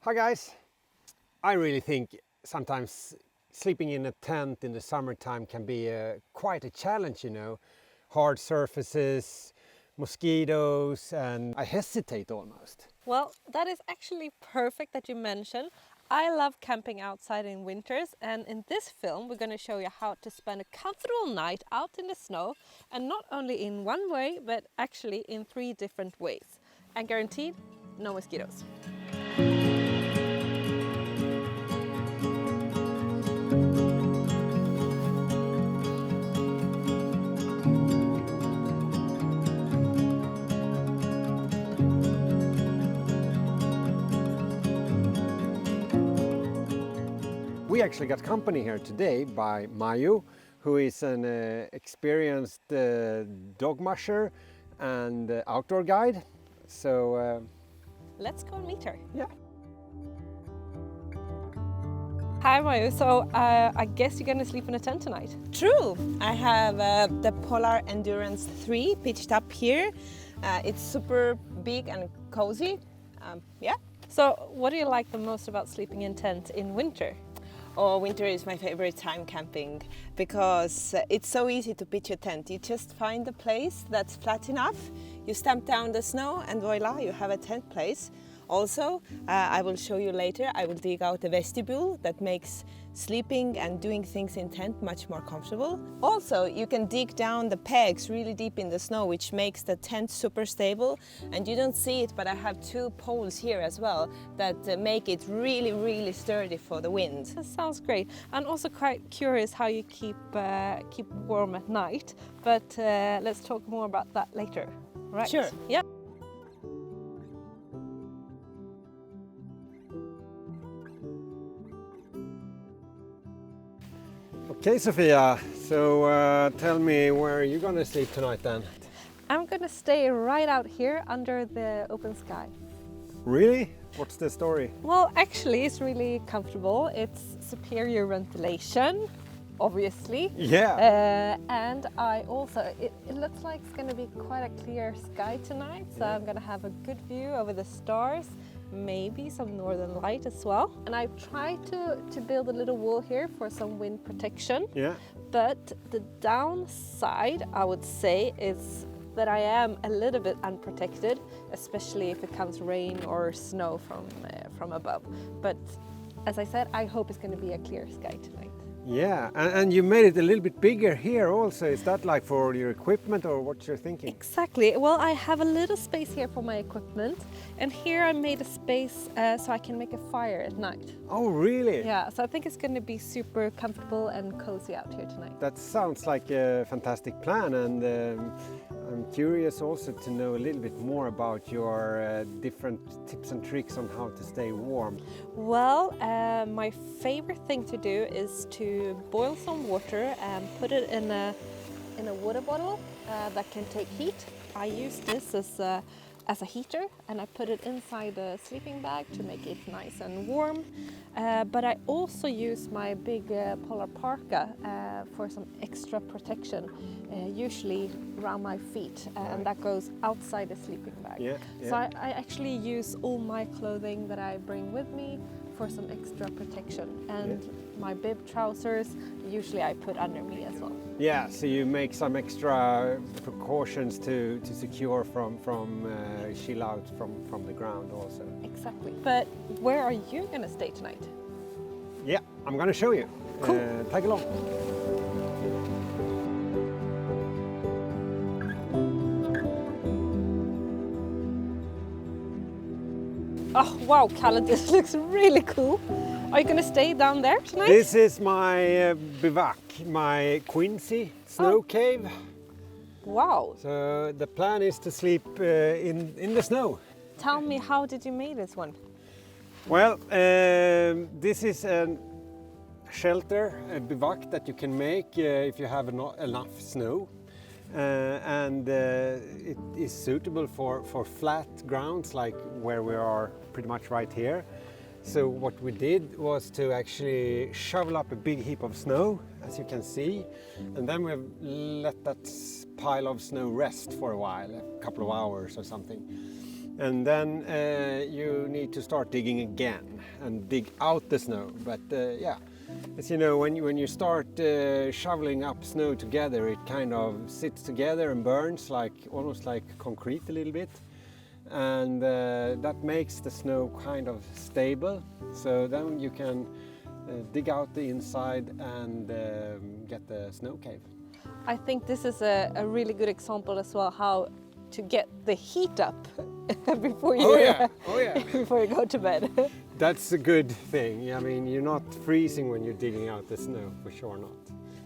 Hi guys! I really think sometimes sleeping in a tent in the summertime can be quite a challenge, you know. Hard surfaces, mosquitoes, and I hesitate almost. Well, that is actually perfect that you mention. I love camping outside in winters, and in this film we're going to show you how to spend a comfortable night out in the snow, and not only in one way, but actually in 3 different ways. And guaranteed, no mosquitoes. We actually got company here today by Mayu, who is an experienced dog musher and outdoor guide. So Let's go and meet her. yeah. Hi Mayu, so I guess you're going to sleep in a tent tonight? True. I have the Polar Endurance 3 pitched up here. It's super big and cozy. Yeah. So what do you like the most about sleeping in tent in winter? Oh, winter is my favorite time camping because it's so easy to pitch a tent. You just find a place that's flat enough, you stamp down the snow and voila, you have a tent place. Also, I will show you later, I will dig out a vestibule that makes sleeping and doing things in tent much more comfortable. Also, you can dig down the pegs really deep in the snow, which makes the tent super stable. And you don't see it, but I have 2 poles here as well that make it really, really sturdy for the wind. That sounds great. I'm also quite curious how you keep warm at night, but let's talk more about that later. Right? Sure. Yeah. Okay, Sofia. So tell me, where are you gonna sleep tonight then? I'm gonna stay right out here under the open sky. Really? What's the story? Well, actually, it's really comfortable. It's superior ventilation, obviously. Yeah. And I also, it looks like it's gonna be quite a clear sky tonight, so I'm gonna have a good view over the stars, maybe some northern light as well. And I've tried to build a little wall here for some wind protection. Yeah. But the downside, I would say, is that I am a little bit unprotected, especially if it comes rain or snow from above. But as I said, I hope it's going to be a clear sky tonight. Yeah, and you made it a little bit bigger here also. Is that like for your equipment or what you're thinking? Exactly. Well, I have a little space here for my equipment, and here I made a space so I can make a fire at night. Oh, really? Yeah, so I think it's going to be super comfortable and cozy out here tonight. That sounds like a fantastic plan, and I'm curious also to know a little bit more about your different tips and tricks on how to stay warm. Well, my favorite thing to do is to boil some water and put it in a water bottle that can take heat. I use this as a heater, and I put it inside the sleeping bag to make it nice and warm. But I also use my big polar parka for some extra protection, usually around my feet, and that goes outside the sleeping bag. Yeah, So I actually use all my clothing that I bring with me for some extra protection, and my bib trousers usually I put under me as well. Yeah, so you make some extra precautions to secure from chill out from the ground also. Exactly. But where are you going to stay tonight? Yeah, I'm gonna show you. Cool. Tag along. Oh wow, Kalle, this looks really cool. Are you going to stay down there tonight? This is my bivouac, my Quincy snow cave. Wow. So the plan is to sleep in the snow. Tell me, how did you make this one? Well, this is a shelter, a bivouac that you can make if you have enough snow. And it is suitable for flat grounds like where we are pretty much right here. So what we did was to actually shovel up a big heap of snow, as you can see, and then we've let that pile of snow rest for a while, a couple of hours or something. And then you need to start digging again and dig out the snow. But yeah, as you know, when you start shoveling up snow together, it kind of sits together and burns like almost like concrete a little bit. And that makes the snow kind of stable. So then you can dig out the inside and get the snow cave. I think this is a really good example as well how to get the heat up before you before you go to bed. That's a good thing. I mean, you're not freezing when you're digging out the snow, for sure not.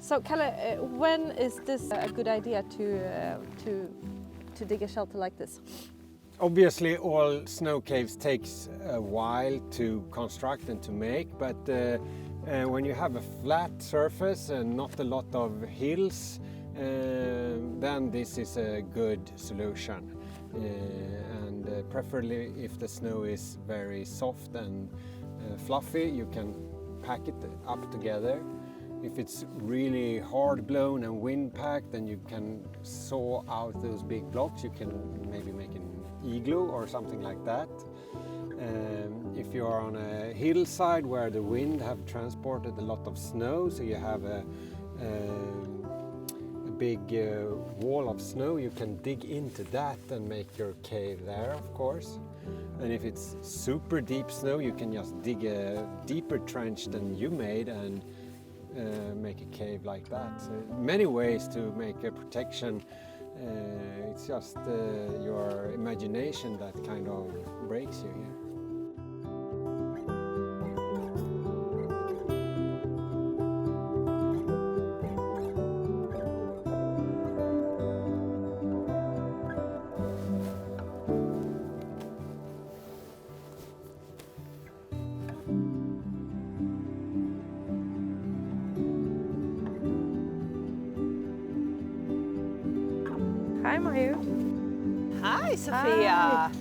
So Kalle, when is this a good idea to dig a shelter like this? Obviously, all snow caves takes a while to construct and to make, but when you have a flat surface and not a lot of hills, then this is a good solution. And preferably if the snow is very soft and fluffy, you can pack it up together. If it's really hard blown and wind packed, then you can saw out those big blocks. You can maybe make an igloo or something like that. If you are on a hillside where the wind have transported a lot of snow, so you have a big wall of snow, you can dig into that and make your cave there, of course. And if it's super deep snow, you can just dig a deeper trench than you made and make a cave like that. So many ways to make a protection. It's just your imagination that kind of breaks you here. Hi Mayu. Hi, Sofia.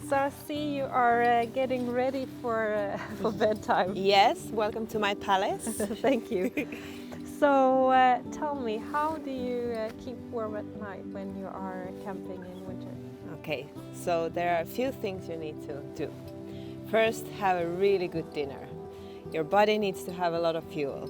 So I see you are getting ready for bedtime. Yes, welcome to my palace. Thank you. So tell me, how do you keep warm at night when you are camping in winter? Okay, so there are a few things you need to do. First, have a really good dinner. Your body needs to have a lot of fuel.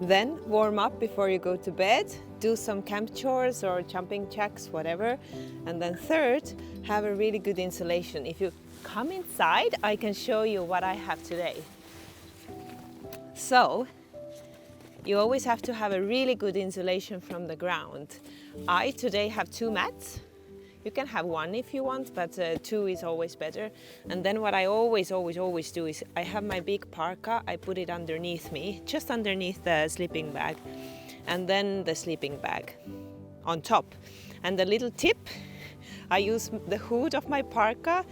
Then warm up before you go to bed, do some camp chores or jumping jacks, whatever. And then third, have a really good insulation. If you come inside, I can show you what I have today. So, you always have to have a really good insulation from the ground. I today have 2 mats. You can have 1 if you want, but 2 is always better. And then what I always do is I have my big parka, I put it underneath me, just underneath the sleeping bag, and then the sleeping bag on top. And the little tip, I use the hood of my parka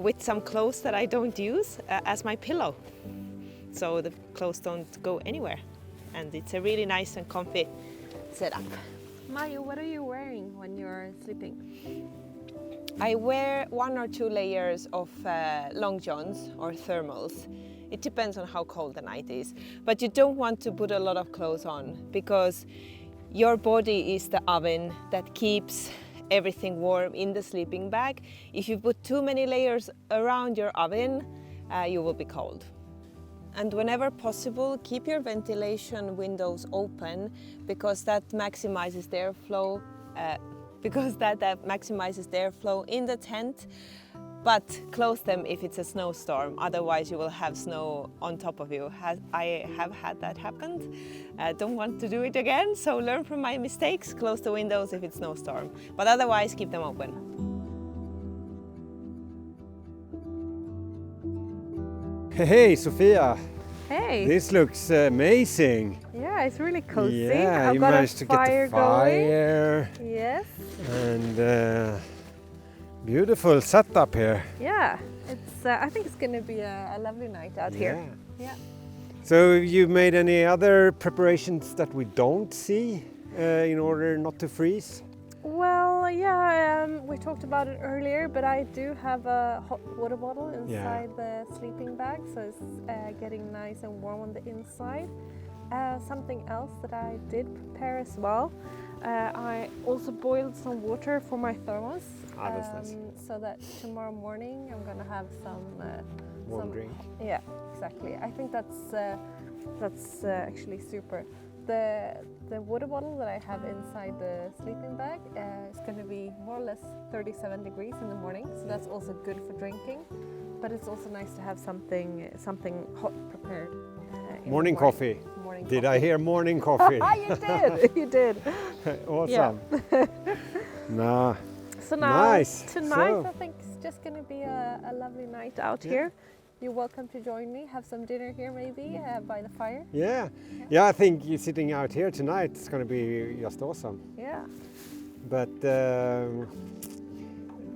with some clothes that I don't use as my pillow. So the clothes don't go anywhere. And it's a really nice and comfy setup. Mayu, what are you wearing when you're sleeping? I wear 1 or 2 layers of long johns or thermals. It depends on how cold the night is. But you don't want to put a lot of clothes on because your body is the oven that keeps everything warm in the sleeping bag. If you put too many layers around your oven, you will be cold. And whenever possible, keep your ventilation windows open because that maximizes the airflow. Maximizes the airflow in the tent, but close them if it's a snowstorm. Otherwise, you will have snow on top of you. I have had that happen. Don't want to do it again. So learn from my mistakes. Close the windows if it's snowstorm, but otherwise keep them open. Hey, Sofia. Hey. This looks amazing. Yeah, it's really cozy. Yeah, I've you got managed to get the fire. Going. Yes. And beautiful setup here. Yeah, it's. I think it's going to be a lovely night out here. Yeah. So you made any other preparations that we don't see in order not to freeze? Well, yeah, we talked about it earlier, but I do have a hot water bottle inside the sleeping bag, so it's getting nice and warm on the inside. Something else that I did prepare as well, I also boiled some water for my thermos. Ah, that's nice. So that tomorrow morning I'm gonna have some Warm drink. Yeah, exactly. I think that's actually super. The water bottle that I have inside the sleeping bag is going to be more or less 37 degrees in the morning, so that's also good for drinking. But it's also nice to have something hot prepared. In Morning the coffee. Morning Did coffee. I hear morning coffee? You did. You did. Awesome. Nah. So now Nice. tonight So- I think it's just going to be a lovely night out here. You're welcome to join me. Have some dinner here maybe by the fire. Yeah. Yeah, I think you sitting out here tonight is going to be just awesome. Yeah. But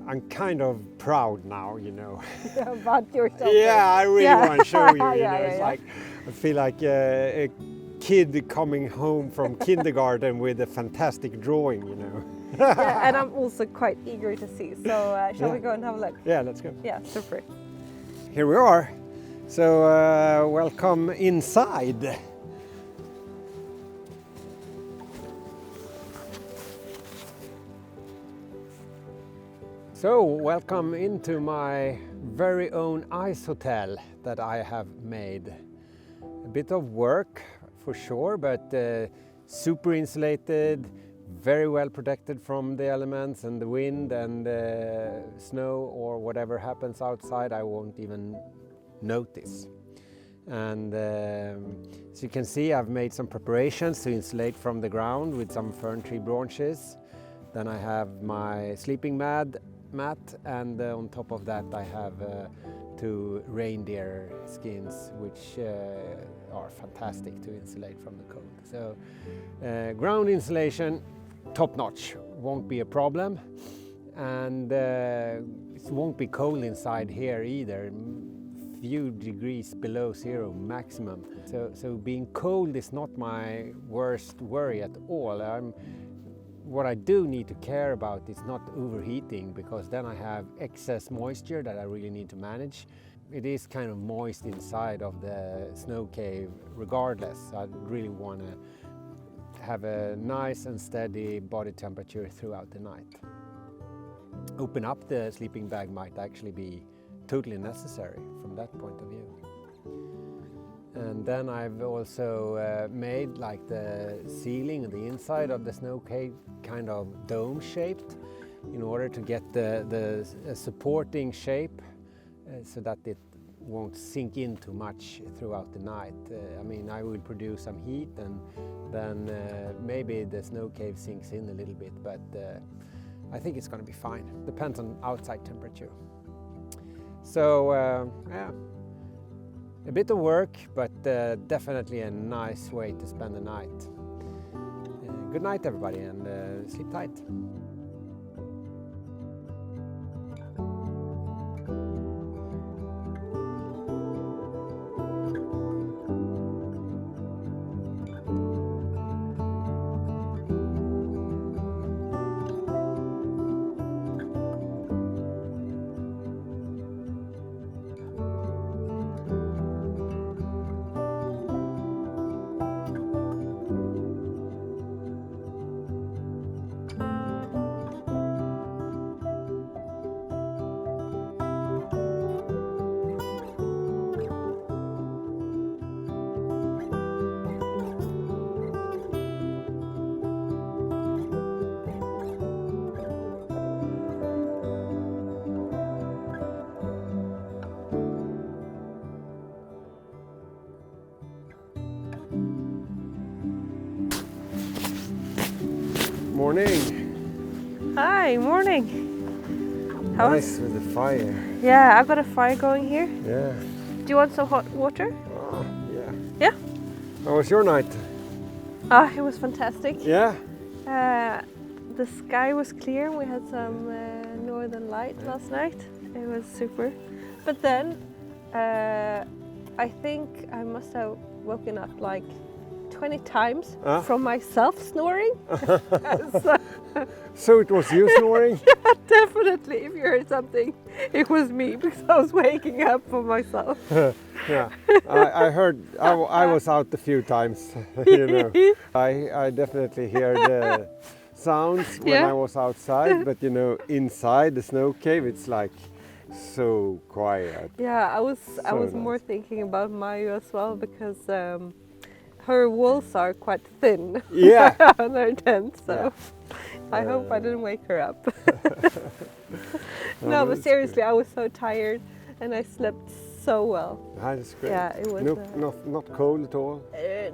I'm kind of proud now, you know. About yourself. Yeah, I really Yeah. want to show you. You Yeah, know, yeah, it's yeah. like I feel like a kid coming home from kindergarten with a fantastic drawing, you know. Yeah, and I'm also quite eager to see. So shall Yeah. we go and have a look? Yeah, let's go. Yeah, super. Here we are. So welcome inside. So welcome into my very own ice hotel that I have made. A bit of work for sure, but super insulated, very well protected from the elements and the wind and snow or whatever happens outside. I won't even notice. And as you can see, I've made some preparations to insulate from the ground with some fern tree branches. Then I have my sleeping mat, and on top of that I have 2 reindeer skins, which are fantastic to insulate from the cold. So ground insulation, top notch, won't be a problem. And it won't be cold inside here either. Few degrees below 0 maximum. So being cold is not my worst worry at all. What I do need to care about is not overheating, because then I have excess moisture that I really need to manage. It is kind of moist inside of the snow cave regardless. I really want to have a nice and steady body temperature throughout the night. Open up the sleeping bag might actually be totally necessary from that point of view. And then I've also made like the ceiling and the inside of the snow cave kind of dome shaped in order to get the supporting shape so that it won't sink in too much throughout the night. I mean, I will produce some heat and then maybe the snow cave sinks in a little bit, but I think it's going to be fine. Depends on outside temperature. So yeah, a bit of work, but definitely a nice way to spend the night. Good night everybody, and sleep tight. Morning. Hi, morning. How Nice with the fire. Yeah, I've got a fire going here. Yeah. Do you want some hot water? Yeah. Yeah. How was your night? It was fantastic. Yeah. The sky was clear. We had some northern light last night. It was super. But then I think I must have woken up like 20 times from myself snoring. So it was you snoring? Yeah, definitely. If you heard something, it was me, because I was waking up for myself. Yeah, I heard. I was out a few times. You know, I definitely hear the sounds when Yeah. I was outside, but you know, inside the snow cave, it's like so quiet. Yeah, I was So more nice. thinking about Mayu as well because her walls are quite thin Yeah. on her tent, so Yeah. I hope I didn't wake her up. No, No, but it's seriously, I was so tired and I slept so well. That's great. Yeah, it was. Not cold at all.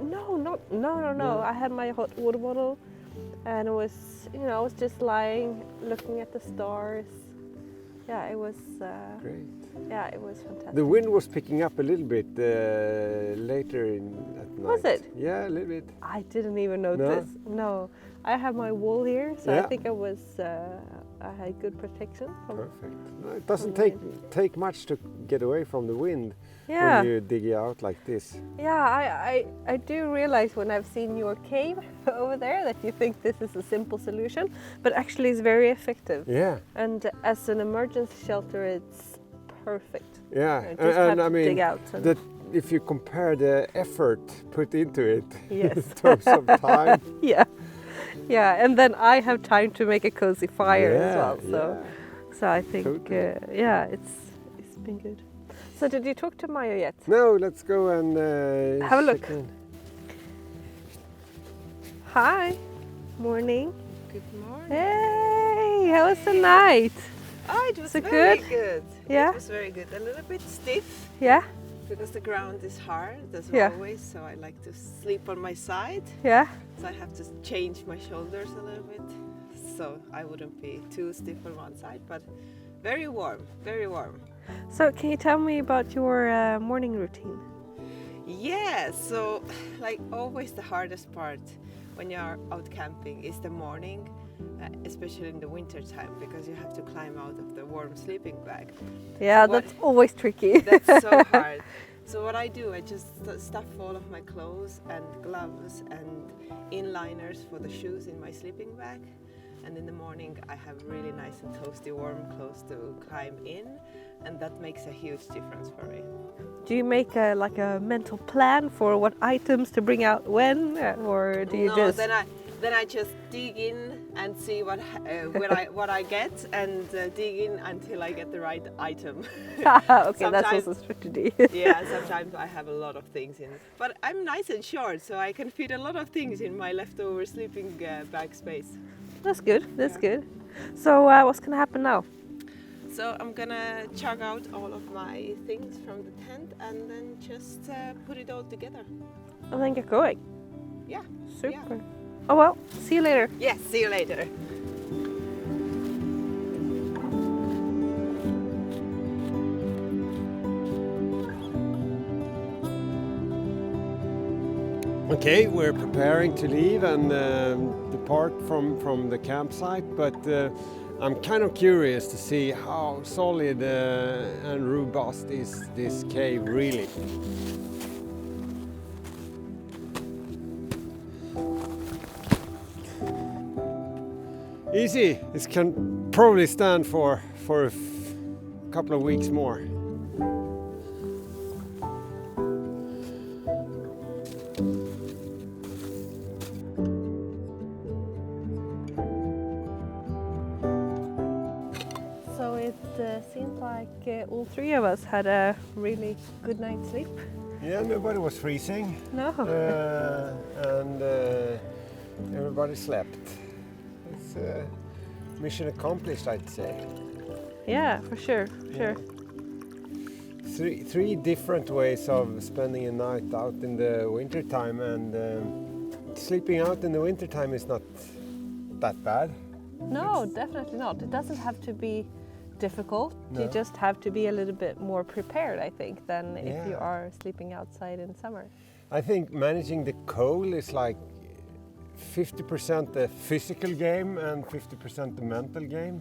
No. I had my hot water bottle, and it was, I was just lying, looking at the stars. Yeah, it was. Great. Yeah, it was fantastic. The wind was picking up a little bit later at night. Was it? Yeah, a little bit. I didn't even notice. No, I have my wool here, so Yeah. I think I had good protection. Perfect. No, it doesn't From the take much to get away from the wind Yeah, when you dig out like this. yeah. I do realize when I've seen your cave over there that you think this is a simple solution, but actually it's very effective. Yeah, And as an emergency shelter, it's perfect. yeah. You just have And to I mean, dig out. And that if you compare the effort put into it Yes. in terms of time. yeah, and then I have time to make a cozy fire as Yeah, well. So, yeah. so I think, Totally. yeah, it's been good. So, did you talk to Mayo yet? No, let's go and Have a look. check in. Hi, morning. Good morning. Hey, how was the night? Oh, it was So very good? good. Yeah? It was very good. A little bit stiff Yeah, because the ground is hard as Yeah. always, so I like to sleep on my side. yeah. So I have to change my shoulders a little bit, so I wouldn't be too stiff on one side, but very warm, very warm. So, can you tell me about your morning routine? Yeah, so like always the hardest part when you're out camping is the morning, especially in the winter time, because you have to climb out of the warm sleeping bag. Yeah, What- that's always tricky. That's so hard. So what I do, I just stuff all of my clothes and gloves and inliners for the shoes in my sleeping bag. And in the morning I have really nice and toasty warm clothes to climb in, and that makes a huge difference for me. Do you make like a mental plan for what items to bring out when, or do you No, just? then I just dig in and see what I get, and dig in until I get the right item. Okay, that's sometimes- also a strategy. Yeah, sometimes I have a lot of things in, but I'm nice and short, so I can fit a lot of things in my leftover sleeping bag space. That's good. That's Yeah. good. So, what's gonna happen now? So I'm gonna chug out all of my things from the tent and then just put it all together. And then get going. Yeah. Super. Oh well. See you later. Yes, see you later. Okay, we're preparing to leave and depart from the campsite, but I'm kind of curious to see how solid and robust is this cave really. Easy. This can probably stand for a couple of weeks more. So it seems like all three of us had a really good night's sleep. Yeah, nobody was freezing. No. And everybody slept. It's mission accomplished, I'd say. Yeah, for sure. For sure. Three different ways of spending a night out in the wintertime, and sleeping out in the wintertime is not that bad. No, definitely not. It doesn't have to be difficult. No. You just have to be a little bit more prepared, I think, than if you Yeah. are sleeping outside in summer. I think managing the cold is like 50% the physical game and 50% the mental game.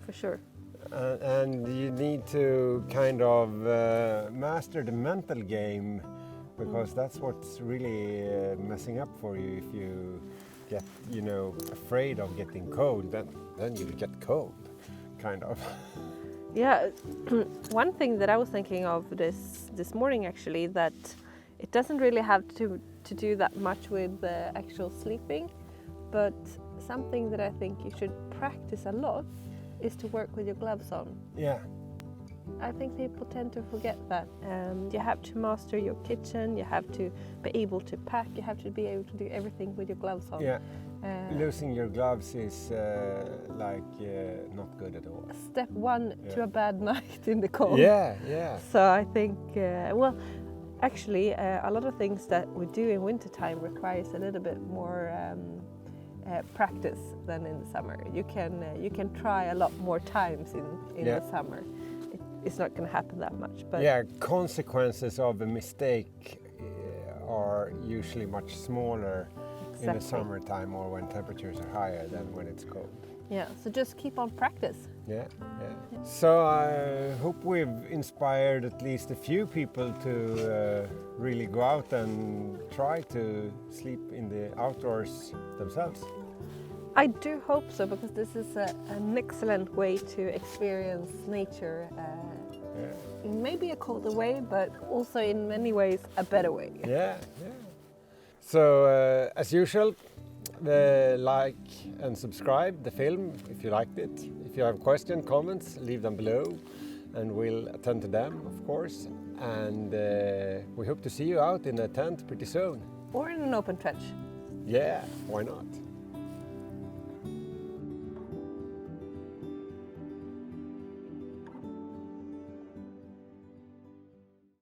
For sure. And you need to kind of master the mental game, because that's what's really messing up for you. If you get, afraid of getting cold, then you get cold, kind of. Yeah, one thing that I was thinking of this morning actually, that it doesn't really have to do that much with the actual sleeping, but something that I think you should practice a lot is to work with your gloves on. Yeah. I think people tend to forget that. You have to master your kitchen, you have to be able to pack, you have to be able to do everything with your gloves on. Yeah. Losing your gloves is not good at all. Step one to a bad night in the cold. Yeah, yeah. So I think, actually, a lot of things that we do in wintertime requires a little bit more practice than in the summer. You can try a lot more times in the summer. It's not going to happen that much. But yeah, consequences of a mistake are usually much smaller in the summertime or when temperatures are higher than when it's cold. Yeah, so just keep on practice. Yeah, yeah. So I hope we've inspired at least a few people to really go out and try to sleep in the outdoors themselves. I do hope so, because this is an excellent way to experience nature in maybe a colder way, but also in many ways a better way. Yeah, yeah. So as usual, like and subscribe the film if you liked it. If you have questions, comments, leave them below and we'll attend to them, of course. And we hope to see you out in a tent pretty soon. Or in an open trench. Yeah, why not?